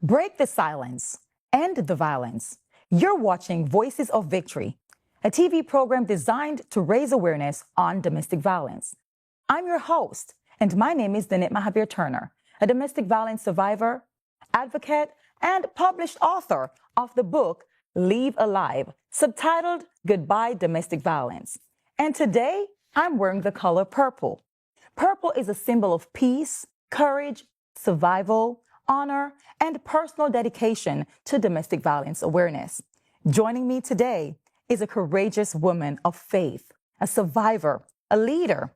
Break the silence, end the violence. You're watching Voices of Victory, a TV program designed to raise awareness on domestic violence. I'm your host, and my name is Danette Mahabeer-Turner, a domestic violence survivor, advocate, and published author of the book Leave Alive, subtitled Goodbye Domestic Violence. And today, I'm wearing the color purple. Purple is a symbol of peace, courage, survival, honor, and personal dedication to domestic violence awareness. Joining me today is a courageous woman of faith, a survivor, a leader,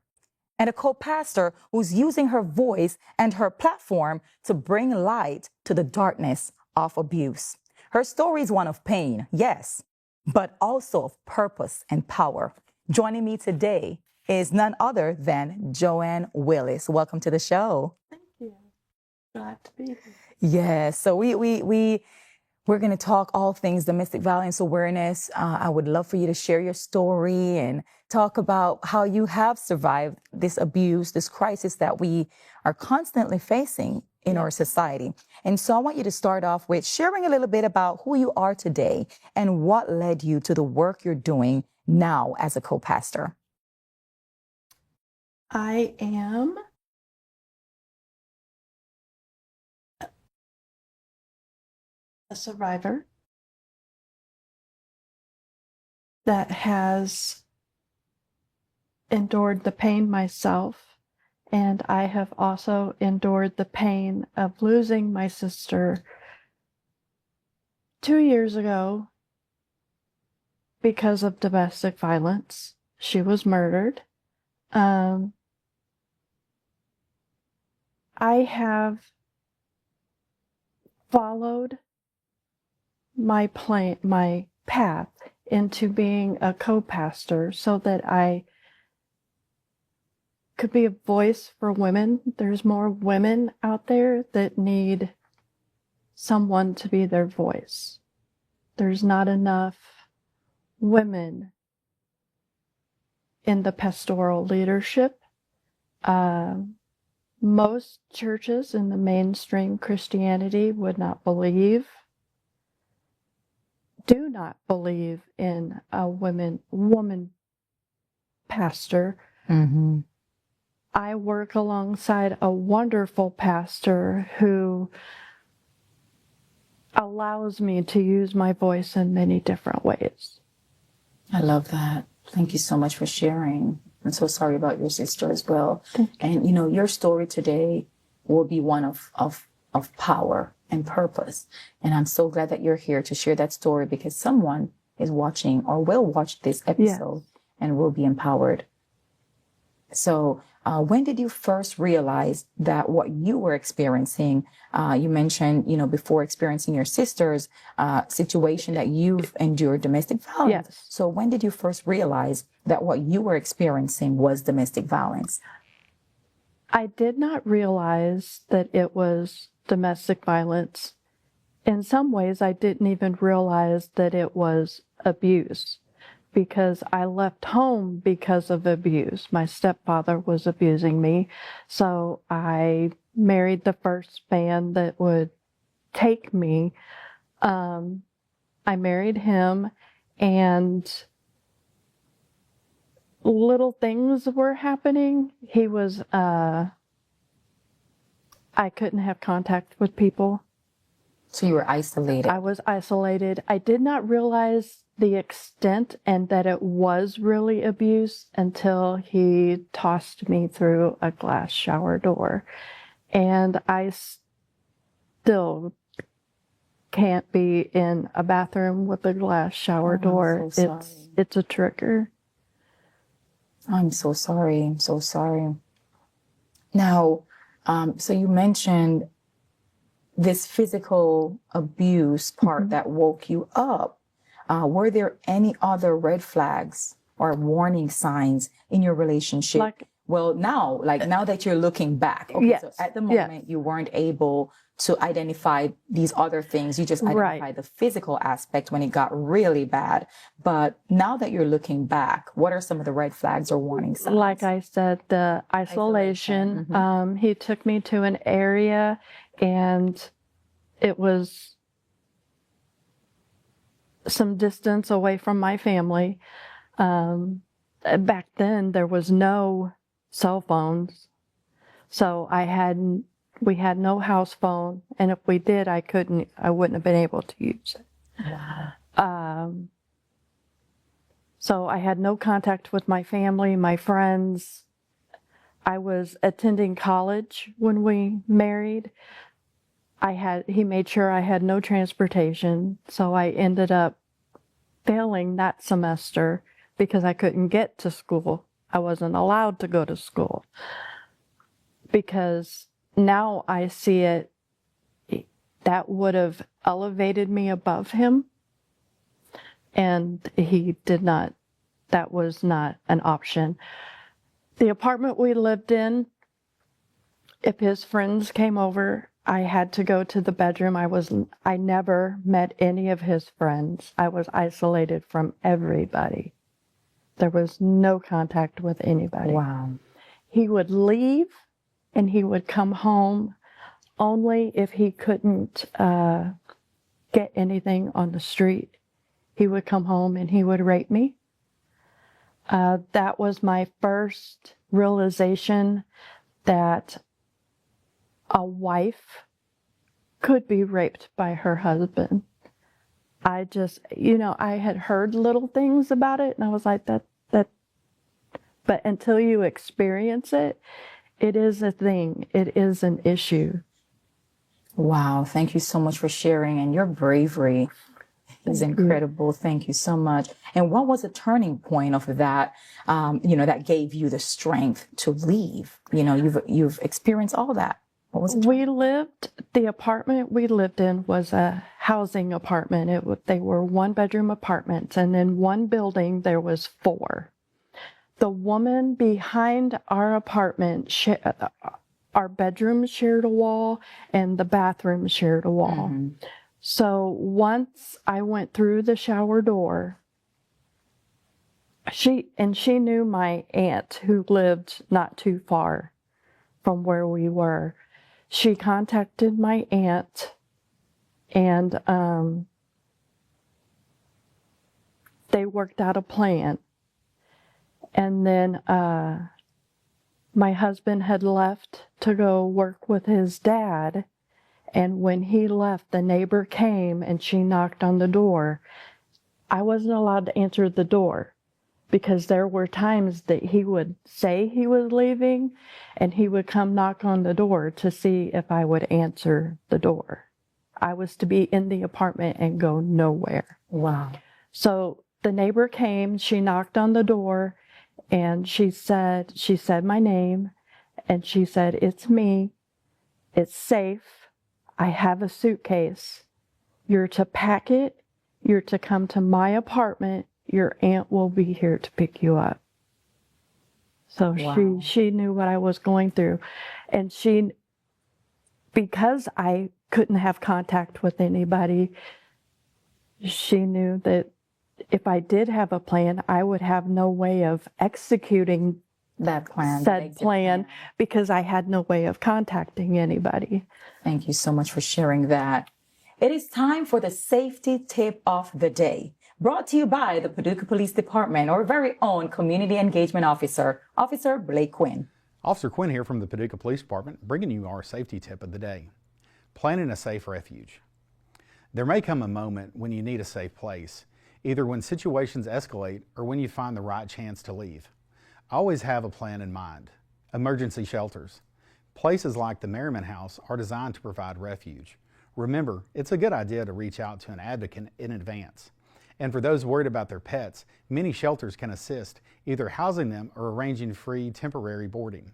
and a co-pastor who's using her voice and her platform to bring light to the darkness of abuse. Her story is one of pain, yes, but also of purpose and power. Joining me today is none other than Joanne Willis. Welcome to the show. Thank you. Glad to be here. Yes, so we're going to talk all things domestic violence awareness. I would love for you to share your story and talk about how you have survived this abuse, this crisis that we are constantly facing in our society. And so I want you to start off with sharing a little bit about who you are today and what led you to the work you're doing now as a co-pastor. I am a survivor that has endured the pain myself, and I have also endured the pain of losing my sister 2 years ago because of domestic violence. She was murdered. I have followed my path into being a co-pastor so that I could be a voice for women. There's more women out there that need someone to be their voice. There's not enough women in the pastoral leadership. Most churches in the mainstream Christianity do not believe in a woman pastor. Mm-hmm. I work alongside a wonderful pastor who allows me to use my voice in many different ways. I love that. Thank you so much for sharing. I'm so sorry about your sister as well. And, you know, your story today will be one of power and purpose. And I'm so glad that you're here to share that story because someone is watching or will watch this episode and will be empowered. So when did you first realize that what you were experiencing, you mentioned, you know, before experiencing your sister's situation that you've endured domestic violence. Yes. So when did you first realize that what you were experiencing was domestic violence? I did not realize that it was domestic violence. In some ways, I didn't even realize that it was abuse because I left home because of abuse. My stepfather was abusing me, so I married the first man that would take me. I married him, and little things were happening. I couldn't have contact with people. So you were isolated. I was isolated. I did not realize the extent and that it was really abuse until he tossed me through a glass shower door. And I still can't be in a bathroom with a glass shower door. I'm so sorry. It's a trigger. I'm so sorry. I'm so sorry. Now, so you mentioned this physical abuse part that woke you up. Were there any other red flags or warning signs in your relationship? Now that you're looking back. Okay, yes, so at the moment you weren't able to identify these other things. You just identified the physical aspect when it got really bad. But now that you're looking back, what are some of the red flags or warning signs? Like I said, the isolation. Mm-hmm. He took me to an area and it was some distance away from my family. Back then, there was no cell phones, so we had no house phone, and if we did, I wouldn't have been able to use it. Wow. So I had no contact with my family, my friends. I was attending college when we married. He made sure I had no transportation, so I ended up failing that semester because I couldn't get to school. I wasn't allowed to go to school. Because now I see it, that would have elevated me above him. And he did not, that was not an option. The apartment we lived in, if his friends came over, I had to go to the bedroom. I never met any of his friends. I was isolated from everybody. There was no contact with anybody. Wow. He would leave and he would come home only if he couldn't get anything on the street. He would come home and he would rape me. That was my first realization that a wife could be raped by her husband. I just, I had heard little things about it, and I was like, but until you experience it, it is a thing. It is an issue. Wow. Thank you so much for sharing, and your bravery is incredible. Thank you so much. And what was the turning point of that, that gave you the strength to leave? You've experienced all that. What was it? The apartment we lived in was a housing apartment. They were 1-bedroom apartments, and in one building there was 4. The woman behind our apartment, our bedroom shared a wall, and the bathroom shared a wall. Mm-hmm. So once I went through the shower door, she knew my aunt who lived not too far from where we were. She contacted my aunt, and they worked out a plan. And then my husband had left to go work with his dad. And when he left, the neighbor came and she knocked on the door. I wasn't allowed to answer the door because there were times that he would say he was leaving and he would come knock on the door to see if I would answer the door. I was to be in the apartment and go nowhere. Wow. So the neighbor came, she knocked on the door, and she said my name, and she said, "It's me. It's safe. I have a suitcase. You're to pack it. You're to come to my apartment. Your aunt will be here to pick you up." So wow. She knew what I was going through. And because I couldn't have contact with anybody, she knew that if I did have a plan, I would have no way of executing said plan because I had no way of contacting anybody. Thank you so much for sharing that. It is time for the safety tip of the day, brought to you by the Paducah Police Department, our very own Community Engagement Officer, Officer Blake Quinn. Officer Quinn here from the Paducah Police Department, bringing you our safety tip of the day. Planning a safe refuge. There may come a moment when you need a safe place, either when situations escalate or when you find the right chance to leave. Always have a plan in mind. Emergency shelters. Places like the Merriman House are designed to provide refuge. Remember, it's a good idea to reach out to an advocate in advance. And for those worried about their pets, many shelters can assist, either housing them or arranging free temporary boarding.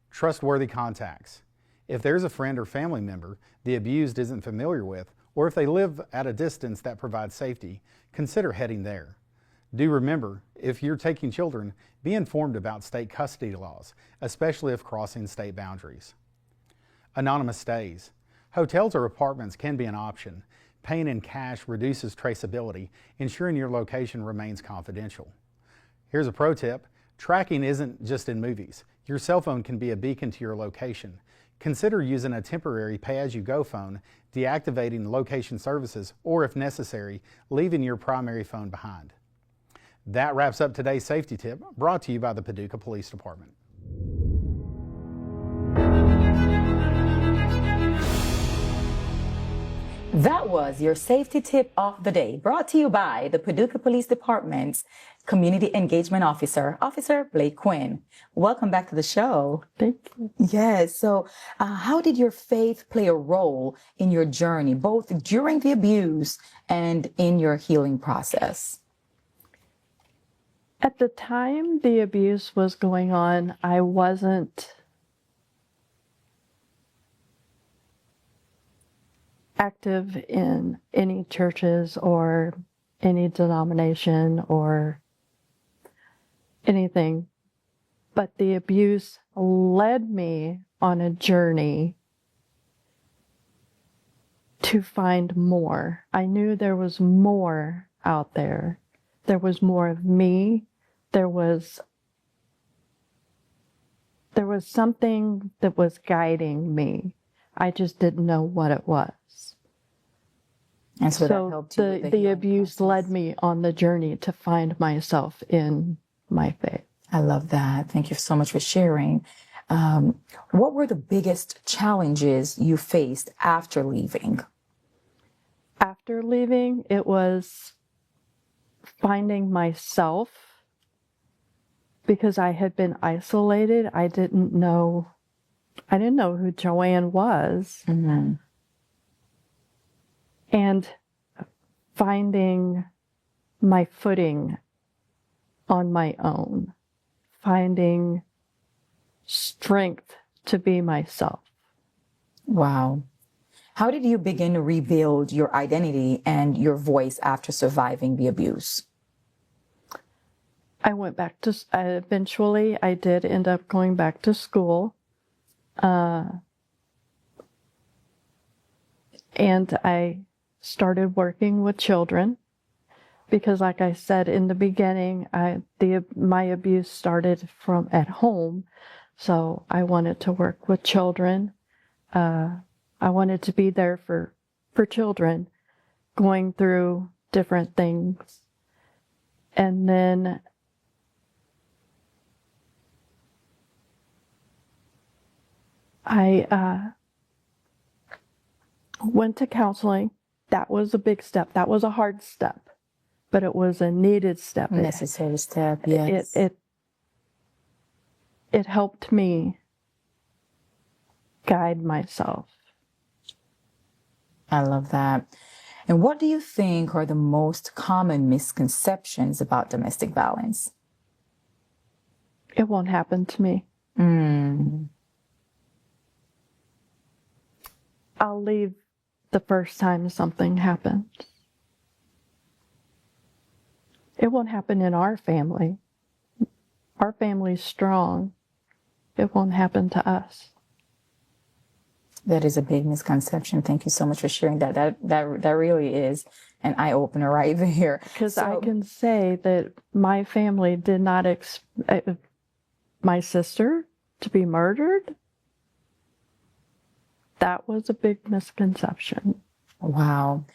Trustworthy contacts. If there's a friend or family member the abused isn't familiar with, or if they live at a distance that provides safety, consider heading there. Do remember, if you're taking children, be informed about state custody laws, especially if crossing state boundaries. Anonymous stays. Hotels or apartments can be an option. Paying in cash reduces traceability, ensuring your location remains confidential. Here's a pro tip. Tracking isn't just in movies. Your cell phone can be a beacon to your location. consider using a temporary pay-as-you-go phone, deactivating location services, or if necessary, leaving your primary phone behind. That wraps up today's safety tip, brought to you by the Paducah Police Department. That was your safety tip of the day, brought to you by the Paducah Police Department's Community Engagement Officer, Officer Blake Quinn. Welcome back to the show. Thank you. Yes. So how did your faith play a role in your journey, both during the abuse and in your healing process? At the time the abuse was going on, I wasn't active in any churches or any denomination or anything, but the abuse led me on a journey to find more. I knew there was more out there. There was more of me. There was something that was guiding me. I just didn't know what it was. And so that helped you with the the healing abuse process. led me on the journey to find myself in my faith. I love that. Thank you so much for sharing. What were the biggest challenges you faced after leaving? After leaving, it was finding myself because I had been isolated. I didn't know who Joanne was. Mm-hmm. And finding my footing on my own, finding strength to be myself. Wow. How did you begin to rebuild your identity and your voice after surviving the abuse? I went back to, eventually I did end up going back to school. And I started working with children because, like I said in the beginning, my abuse started from at home. So I wanted to work with children. I wanted to be there for children going through different things. And then I went to counseling. That was a big step. That was a hard step, but it was a needed step. Necessary step, yes. It helped me guide myself. I love that. And what do you think are the most common misconceptions about domestic violence? It won't happen to me. I'll leave the first time something happens. It won't happen in our family. Our family's strong. It won't happen to us. That is a big misconception. Thank you so much for sharing that. That really is an eye-opener right there. Because I can say that my family did not expect my sister to be murdered. That was a big misconception. Wow.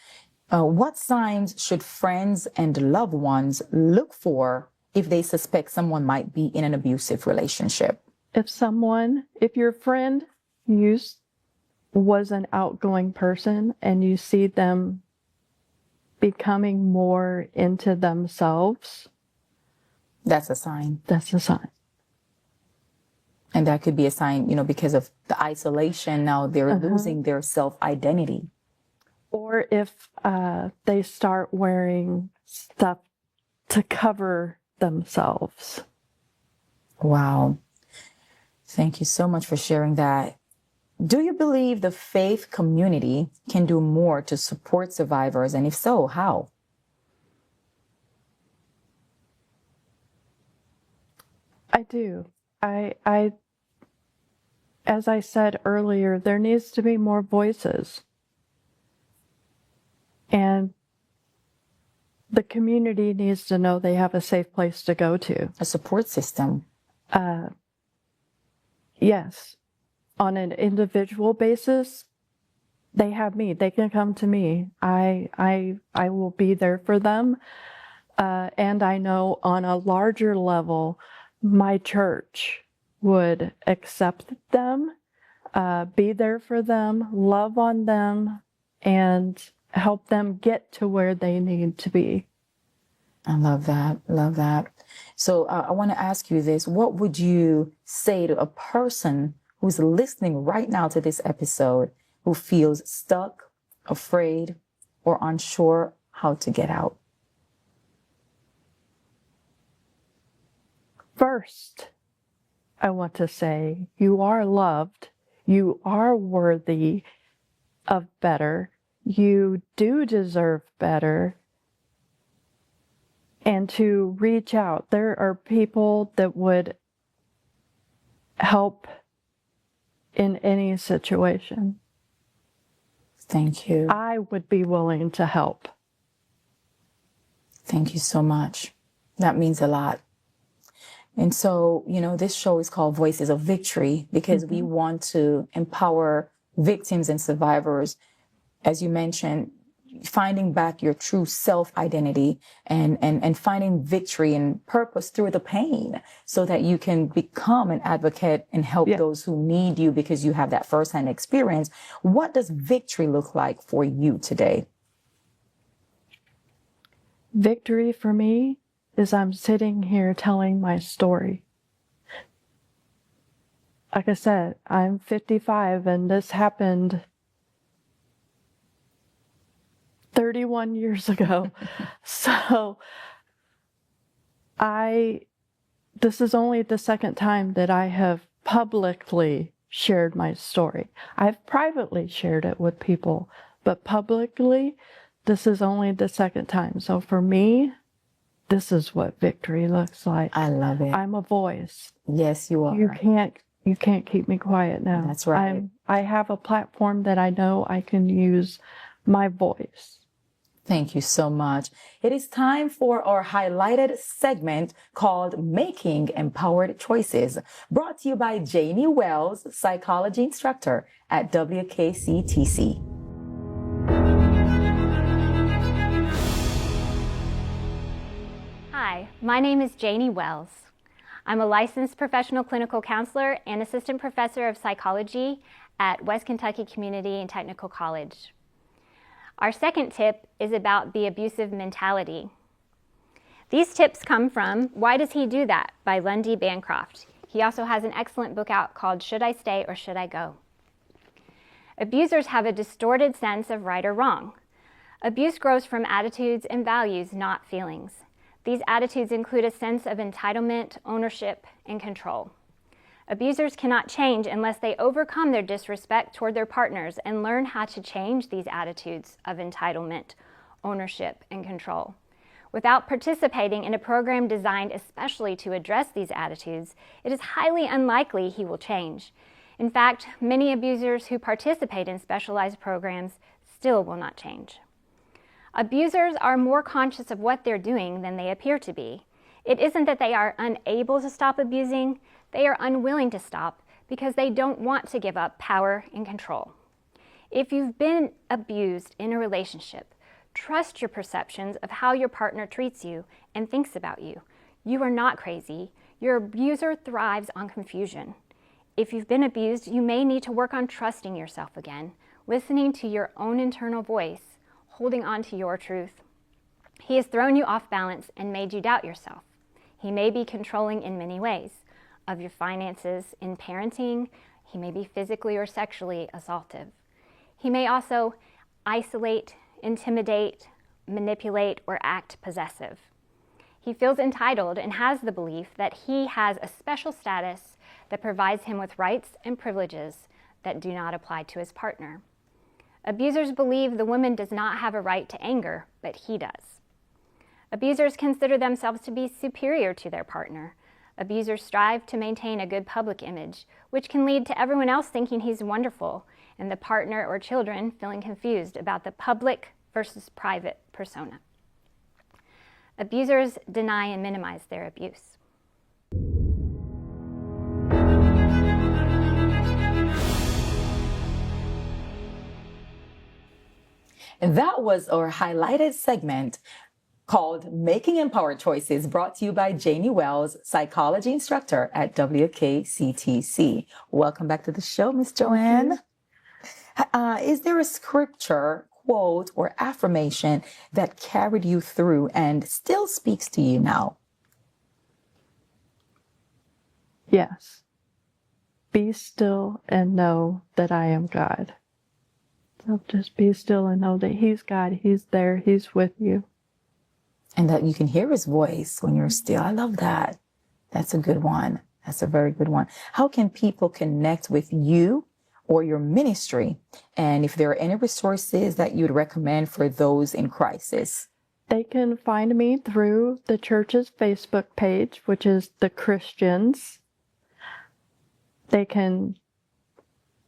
What signs should friends and loved ones look for if they suspect someone might be in an abusive relationship? If your friend was an outgoing person and you see them becoming more into themselves, that's a sign. That's a sign. And that could be a sign, because of the isolation, now they're losing their self-identity. Or if they start wearing stuff to cover themselves. Wow. Thank you so much for sharing that. Do you believe the faith community can do more to support survivors? And if so, how? I do. As I said earlier, there needs to be more voices. And the community needs to know they have a safe place to go to. A support system. Yes. on an individual basis, they have me. They can come to me. I will be there for them. And I know on a larger level, my church would accept them, be there for them, love on them, and help them get to where they need to be. I love that. Love that. So I want to ask you this. What would you say to a person who's listening right now to this episode who feels stuck, afraid, or unsure how to get out? First, I want to say you are loved. You are worthy of better. You do deserve better. And to reach out. There are people that would help in any situation. Thank you. I would be willing to help. Thank you so much. That means a lot. And so, you know, this show is called Voices of Victory because we want to empower victims and survivors, as you mentioned, finding back your true self-identity and finding victory and purpose through the pain so that you can become an advocate and help those who need you because you have that firsthand experience. What does victory look like for you today? Victory for me is I'm sitting here telling my story. Like I said, I'm 55 and this happened 31 years ago. So this is only the second time that I have publicly shared my story. I've privately shared it with people, but publicly, this is only the second time. So for me, this is what victory looks like. I love it. I'm a voice. Yes, you are. You can't keep me quiet now. That's right. I have a platform that I know I can use my voice. Thank you so much. It is time for our highlighted segment called Making Empowered Choices, brought to you by Janie Wells, psychology instructor at WKCTC. Hi, my name is Janie Wells. I'm a licensed professional clinical counselor and assistant professor of psychology at West Kentucky Community and Technical College. Our second tip is about the abusive mentality. These tips come from Why Does He Do That? By Lundy Bancroft. He also has an excellent book out called Should I Stay or Should I Go? Abusers have a distorted sense of right or wrong. Abuse grows from attitudes and values, not feelings. These attitudes include a sense of entitlement, ownership, and control. Abusers cannot change unless they overcome their disrespect toward their partners and learn how to change these attitudes of entitlement, ownership, and control. Without participating in a program designed especially to address these attitudes, it is highly unlikely he will change. In fact, many abusers who participate in specialized programs still will not change. Abusers are more conscious of what they're doing than they appear to be. It isn't that they are unable to stop abusing, they are unwilling to stop because they don't want to give up power and control. If you've been abused in a relationship, trust your perceptions of how your partner treats you and thinks about you. You are not crazy. Your abuser thrives on confusion. If you've been abused, you may need to work on trusting yourself again, listening to your own internal voice, holding on to your truth. He has thrown you off balance and made you doubt yourself. He may be controlling in many ways. Of your finances, in parenting, he may be physically or sexually assaultive. He may also isolate, intimidate, manipulate, or act possessive. He feels entitled and has the belief that he has a special status that provides him with rights and privileges that do not apply to his partner. Abusers believe the woman does not have a right to anger, but he does. Abusers consider themselves to be superior to their partner. Abusers strive to maintain a good public image, which can lead to everyone else thinking he's wonderful, and the partner or children feeling confused about the public versus private persona. Abusers deny and minimize their abuse. And that was our highlighted segment called Making Empowered Choices, brought to you by Janie Wells, psychology instructor at WKCTC. Welcome back to the show, Miss Joanne. Is there a scripture, quote, or affirmation that carried you through and still speaks to you now? Yes. Be still and know that I am God. So just be still and know that He's God. He's there. He's with you. And that you can hear His voice when you're still. I love that. That's a good one. That's a very good one. How can people connect with you or your ministry? And if there are any resources that you'd recommend for those in crisis? They can find me through the church's Facebook page, which is The Christians. They can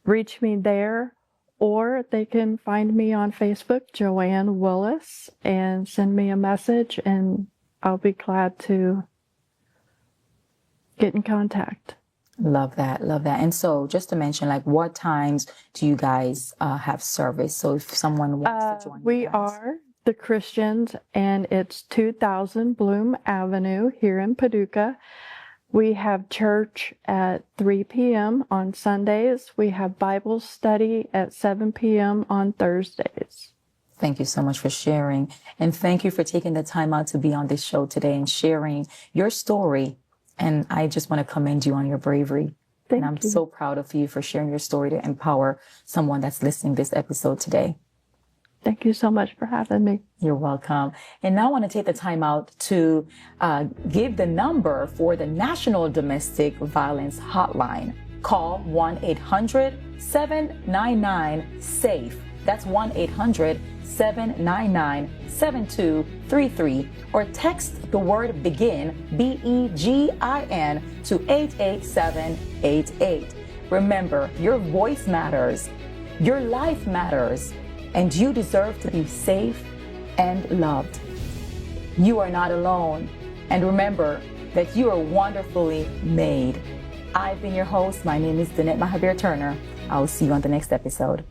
reach me there, or they can find me on Facebook, Joanne Willis, and send me a message, and I'll be glad to get in contact. Love that. Love that. And so just to mention, like, what times do you guys have service? So if someone wants to join we you guys. are The Christians, and it's 2000 Bloom Avenue here in Paducah. We have church at 3 p.m. on Sundays. We have Bible study at 7 p.m. on Thursdays. Thank you so much for sharing. And thank you for taking the time out to be on this show today and sharing your story. And I just want to commend you on your bravery. And I'm so proud of you for sharing your story to empower someone that's listening to this episode today. Thank you so much for having me. You're welcome. And now I want to take the time out to give the number for the National Domestic Violence Hotline. Call 1-800-799-SAFE. That's 1-800-799-7233. Or text the word BEGIN, BEGIN, to 88788. Remember, your voice matters. Your life matters. And you deserve to be safe and loved. You are not alone. And remember that you are wonderfully made. I've been your host. My name is Danette Mahabeer-Turner. I'll see you on the next episode.